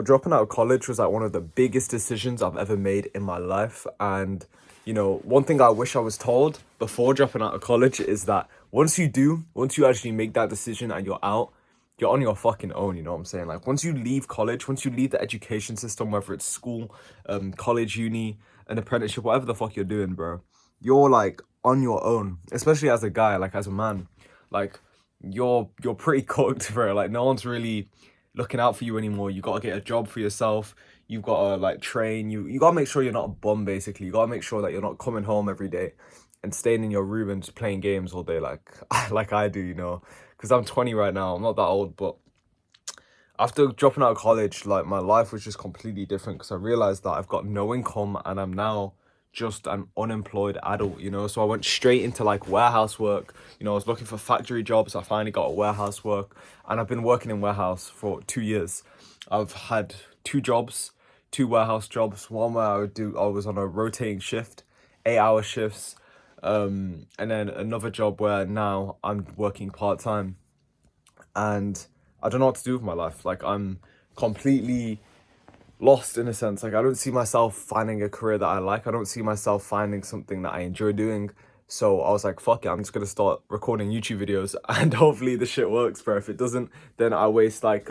Dropping out of college was like one of the biggest decisions I've ever made in my life. And, one thing I wish I was told before dropping out of college is that once you actually make that decision and you're out, you're on your fucking own, you know what I'm saying? Like once you leave college, once you leave the education system, whether it's school, college, uni, an apprenticeship, whatever the fuck you're doing, bro, you're like on your own, especially as a guy, like as a man. Like you're pretty cooked, bro. Like no one's really looking out for you anymore. You gotta get a job for yourself. You've gotta like train. You gotta make sure you're not a bum. Basically, you gotta make sure that you're not coming home every day and staying in your room and just playing games all day, like like I do. Because I'm 20 right now. I'm not that old, but after dropping out of college, like my life was just completely different because I realized that I've got no income and I'm now just an unemployed adult. So I went straight into like warehouse work. I was looking for factory jobs. I finally got a warehouse work and I've been working in warehouse for 2 years. I've had two jobs, two warehouse jobs. One where I was on a rotating shift, 8 hour shifts. And then another job where now I'm working part time and I don't know what to do with my life. Like I'm completely lost in a sense. Like I don't see myself finding a career that I like. I don't see myself finding something that I enjoy doing. So I was like, fuck it, I'm just gonna start recording YouTube videos and hopefully the shit works, bro. If it doesn't, then I waste like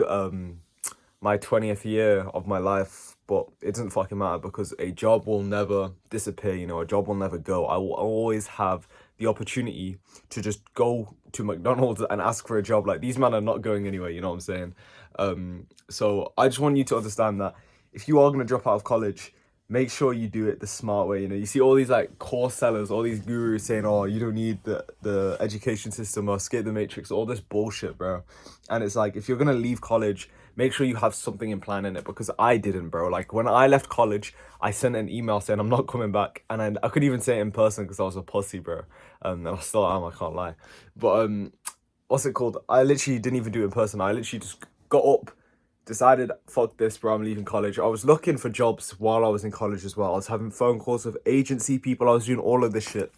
my 20th year of my life, but it doesn't fucking matter because a job will never disappear, a job will never go. I will always have the opportunity to just go to McDonald's and ask for a job. Like these men are not going anywhere, you know what I'm saying? So I just want you to understand that if you are gonna drop out of college, make sure you do it the smart way. You see all these like course sellers, all these gurus saying, oh, you don't need the education system or escape the matrix, all this bullshit, bro. And it's like, if you're gonna leave college, make sure you have something in plan in it because I didn't, bro. Like when I left college, I sent an email saying I'm not coming back, and I could even say it in person because I was a pussy, bro. And I still am, I can't lie. But what's it called? I literally didn't even do it in person. I literally just got up, decided, fuck this, bro, I'm leaving college. I was looking for jobs while I was in college as well. I was having phone calls with agency people. I was doing all of this shit.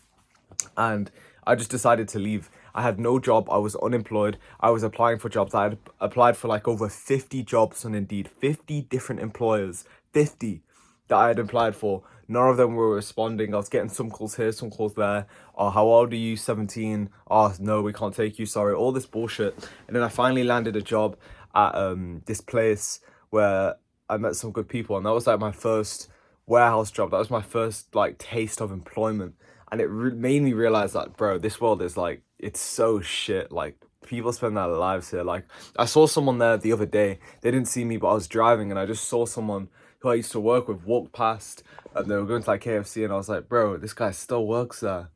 And I just decided to leave. I had no job. I was unemployed. I was applying for jobs. I had applied for like over 50 jobs on Indeed, 50 different employers, 50 that I had applied for. None of them were responding. I was getting some calls here, some calls there. Oh, how old are you? 17. Oh, no, we can't take you. Sorry. All this bullshit. And then I finally landed a job at this place where I met some good people. And that was like my first warehouse job. That was my first like taste of employment. And it made me realize that, bro, this world is like, it's so shit. Like, people spend their lives here. Like, I saw someone there the other day. They didn't see me, but I was driving and I just saw someone who I used to work with walk past and they were going to like KFC and I was like, bro, this guy still works there.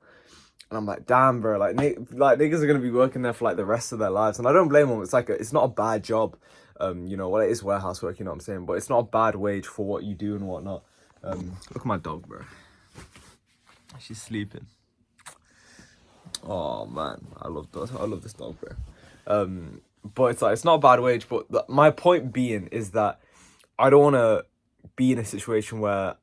And I'm like, damn, bro, like, like niggas are gonna be working there for like the rest of their lives, and I don't blame them. It's like it's not a bad job, well, it is warehouse work, you know what I'm saying, but it's not a bad wage for what you do and whatnot. Look at my dog, bro. She's sleeping. Oh man, I love this dog, bro. But it's like it's not a bad wage. But my point being is that I don't want to be in a situation where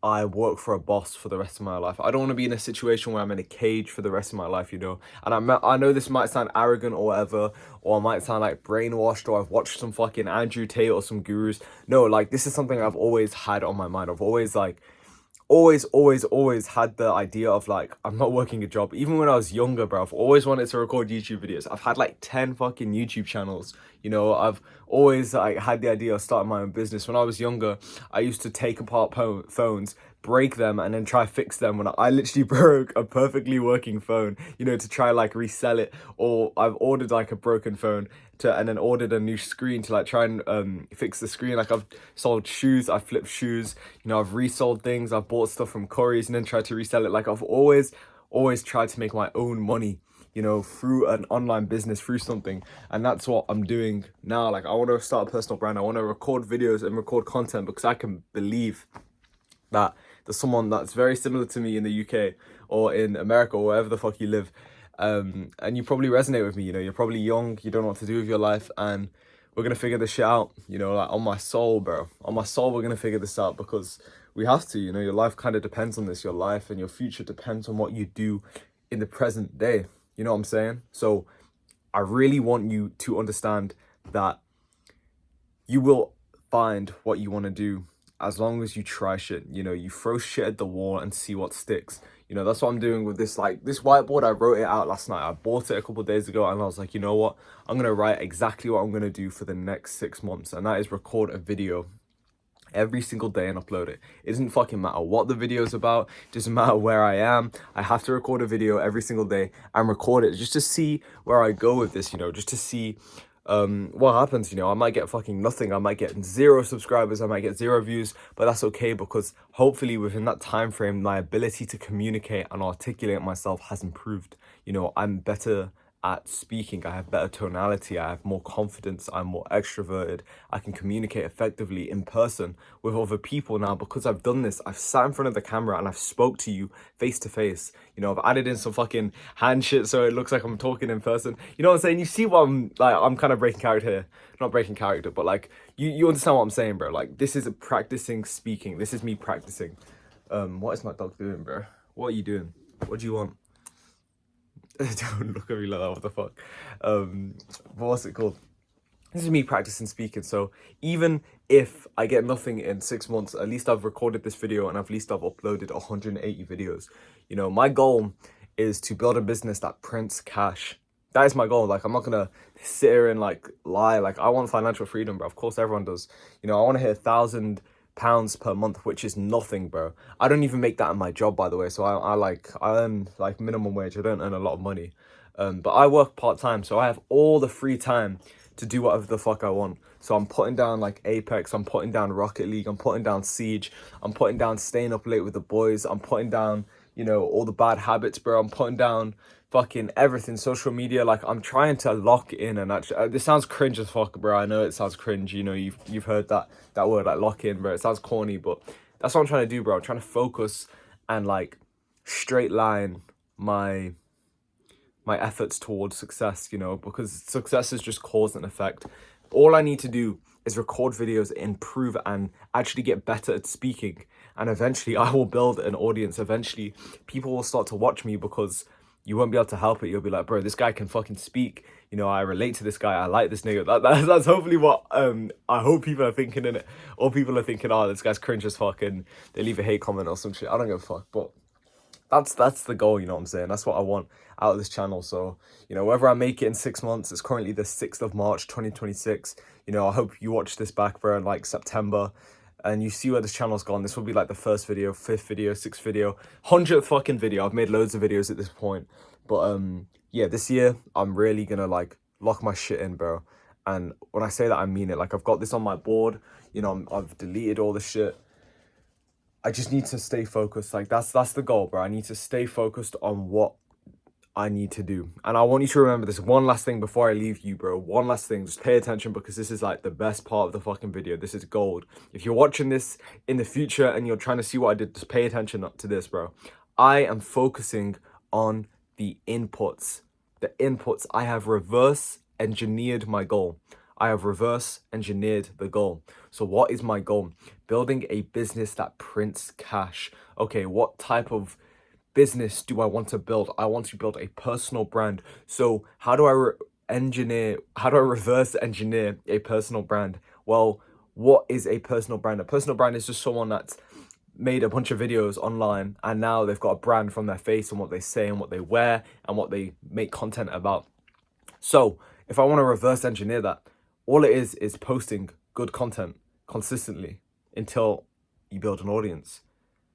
I work for a boss for the rest of my life. I don't want to be in a situation where I'm in a cage for the rest of my life. And I know this might sound arrogant or whatever, or I might sound like brainwashed, or I've watched some fucking Andrew Tate or some gurus. No, like this is something I've always had on my mind. I've always like always had the idea of like I'm not working a job. Even when I was younger, bro, I've always wanted to record YouTube videos. I've had like 10 fucking YouTube channels. I've always like had the idea of starting my own business. When I was younger, I used to take apart phones, break them, and then try fix them. When I literally broke a perfectly working phone, to try like resell it. Or I've ordered like a broken phone and then ordered a new screen to like try and fix the screen. Like I've sold shoes, I've flipped shoes, I've resold things, I've bought stuff from Curry's and then tried to resell it. Like I've always tried to make my own money, through an online business, through something. And that's what I'm doing now. Like I want to start a personal brand. I want to record videos and record content because I can believe that there's someone that's very similar to me in the UK or in America or wherever the fuck you live. And you probably resonate with me, you're probably young, you don't know what to do with your life, and we're gonna figure this shit out, like on my soul, bro. On my soul, we're gonna figure this out because we have to, your life kind of depends on this. Your life and your future depends on what you do in the present day. You know what I'm saying? So I really want you to understand that you will find what you want to do as long as you try shit. You know, you throw shit at the wall and see what sticks. You know, that's what I'm doing with this, like, this whiteboard. I wrote it out last night. I bought it a couple of days ago, and I was like, you know what? I'm going to write exactly what I'm going to do for the next 6 months, and that is record a video every single day and upload it. It doesn't fucking matter what the video is about. It doesn't matter where I am. I have to record a video every single day and record it just to see where I go with this, you know, just to see what happens. You know, I might get fucking nothing. I might get 0 subscribers. I might get 0 views, but that's okay, because hopefully within that time frame, my ability to communicate and articulate myself has improved. You know, I'm better at speaking. I have better tonality. I have more confidence. I'm more extroverted. I can communicate effectively in person with other people now because I've done this. I've sat in front of the camera and I've spoke to you face to face. You know, I've added in some fucking hand shit so it looks like I'm talking in person. You know what I'm saying? You see what I'm like? I'm kind of breaking character here. Not breaking character, but like you understand what I'm saying, bro. Like, this is a practicing speaking. This is me practicing. What is my dog doing, bro? What are you doing? What do you want? Don't look at me like that, what the fuck. But what's it called? This is me practicing speaking. So even if I get nothing in 6 months, at least I've recorded this video and at least I've uploaded 180 videos. You know, my goal is to build a business that prints cash. That is my goal. Like, I'm not gonna sit here and like lie. Like, I want financial freedom, bro. Of course everyone does. You know, I want to hit £1,000 per month, which is nothing, bro. I don't even make that in my job, by the way. So I earn like minimum wage. I don't earn a lot of money, but I work part-time, so I have all the free time to do whatever the fuck I want. So I'm putting down like Apex, I'm putting down Rocket League, I'm putting down Siege, I'm putting down staying up late with the boys, I'm putting down, you know, all the bad habits, bro. I'm putting down fucking everything, social media. Like, I'm trying to lock in. And actually, this sounds cringe as fuck, bro. I know it sounds cringe. You know, you've heard that word, like, lock in, bro. It sounds corny, but that's what I'm trying to do, bro. I'm trying to focus and like straight line my efforts towards success, you know, because success is just cause and effect. All I need to do is record videos, improve, and actually get better at speaking. And eventually I will build an audience. Eventually people will start to watch me because you won't be able to help it. You'll be like, bro, this guy can fucking speak. You know, I relate to this guy. I like this nigga. That's hopefully what I hope people are thinking, in it. Or people are thinking, oh, this guy's cringe as fuck, and they leave a hate comment or some shit. I don't give a fuck. But that's the goal, you know what I'm saying? That's what I want out of this channel. So, you know, whether I make it in 6 months, it's currently the 6th of March, 2026. You know, I hope you watch this back, bro, in like September, and you see where this channel's gone. This will be like the 1st video, 5th video, 6th video, 100th fucking video. I've made loads of videos at this point. But yeah, this year I'm really gonna like lock my shit in, bro. And when I say that, I mean it. Like, I've got this on my board, you know, I've deleted all the shit. I just need to stay focused. Like, that's the goal, bro. I need to stay focused on what I need to do. And I want you to remember this one last thing before I leave you, bro. One last thing. Just pay attention, because this is like the best part of the fucking video. This is gold. If you're watching this in the future and you're trying to see what I did, just pay attention to this, bro. I am focusing on the inputs. The inputs. I have reverse engineered my goal. I have reverse engineered the goal. So what is my goal? Building a business that prints cash. Okay, what type of business do I want to build? I want to build a personal brand. So how do I reverse engineer a personal brand? Well, what is a personal brand? A personal brand is just someone that's made a bunch of videos online and now they've got a brand from their face and what they say and what they wear and what they make content about. So if I want to reverse engineer that, all it is posting good content consistently until you build an audience.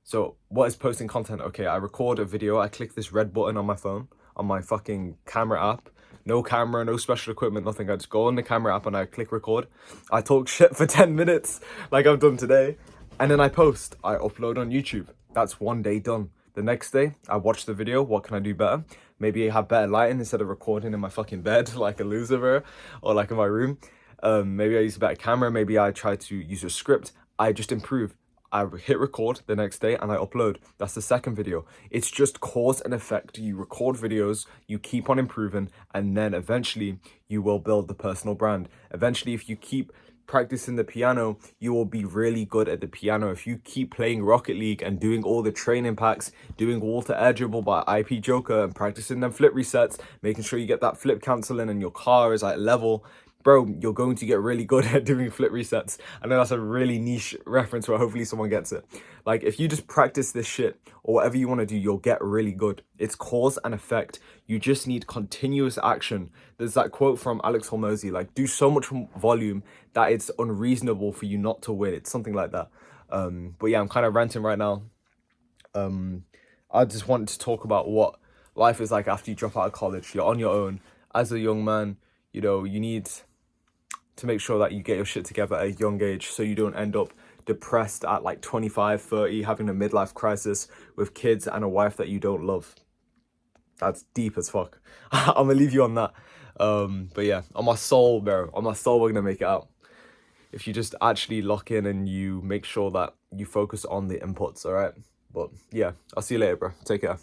So what is posting content? Okay, I record a video, I click this red button on my phone, on my fucking camera app. No camera, no special equipment, nothing. I just go on the camera app and I click record. I talk shit for 10 minutes like I've done today. And then I post, I upload on YouTube. That's one day done. The next day, I watch the video. What can I do better? Maybe I have better lighting instead of recording in my fucking bed like a loser, bro, or like in my room. Maybe I use a better camera. Maybe I try to use a script. I just improve. I hit record the next day and I upload. That's the second video. It's just cause and effect. You record videos, you keep on improving, and then eventually you will build the personal brand. Eventually, if you keep practicing the piano, you will be really good at the piano. If you keep playing Rocket League and doing all the training packs, doing Walter Air Dribble by IP Joker and practicing them flip resets, making sure you get that flip canceling and your car is like level, bro, you're going to get really good at doing flip resets. I know that's a really niche reference, but hopefully someone gets it. Like, if you just practice this shit or whatever you want to do, you'll get really good. It's cause and effect. You just need continuous action. There's that quote from Alex Hormozy, like, do so much volume that it's unreasonable for you not to win. It's something like that. But yeah, I'm kind of ranting right now. I just wanted to talk about what life is like after you drop out of college. You're on your own. As a young man, you know, you need to make sure that you get your shit together at a young age so you don't end up depressed at like 25, 30, having a midlife crisis with kids and a wife that you don't love. That's deep as fuck. I'm gonna leave you on that. But yeah, on my soul, bro, on my soul, we're gonna make it out. If you just actually lock in and you make sure that you focus on the inputs, all right? But yeah, I'll see you later, bro. Take care.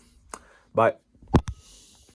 Bye.